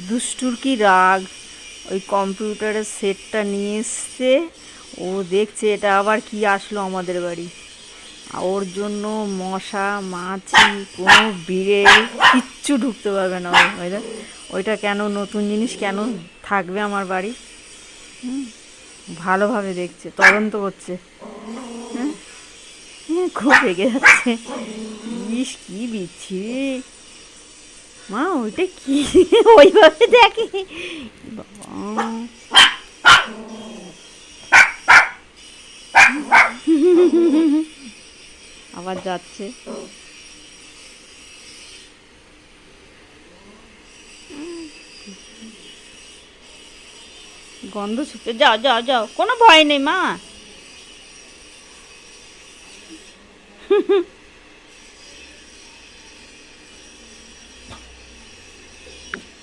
দুষ্টুর কি রাগ, ওই কম্পিউটারের সেটটা নিয়ে এসছে। ও দেখছে এটা আবার কি আসলো আমাদের বাড়ি। ওর জন্য মশা মাছি কোনো বিড়েল কিচ্ছু ঢুকতে পারবে না। ওইটা ওইটা কেন নতুন জিনিস কেন থাকবে আমার বাড়ি? হুম, ভালোভাবে দেখছে, তদন্ত করছে। হ্যাঁ, হ্যাঁ, খুব রেগে যাচ্ছে। ইস কি বিচ্ছিরি! মা ওইটা কি? ওইভাবে দেখে বাবা। আবার যাচ্ছে। গন্ধ ছুটে যাও যাও যাও, কোনো ভয় নেই মা।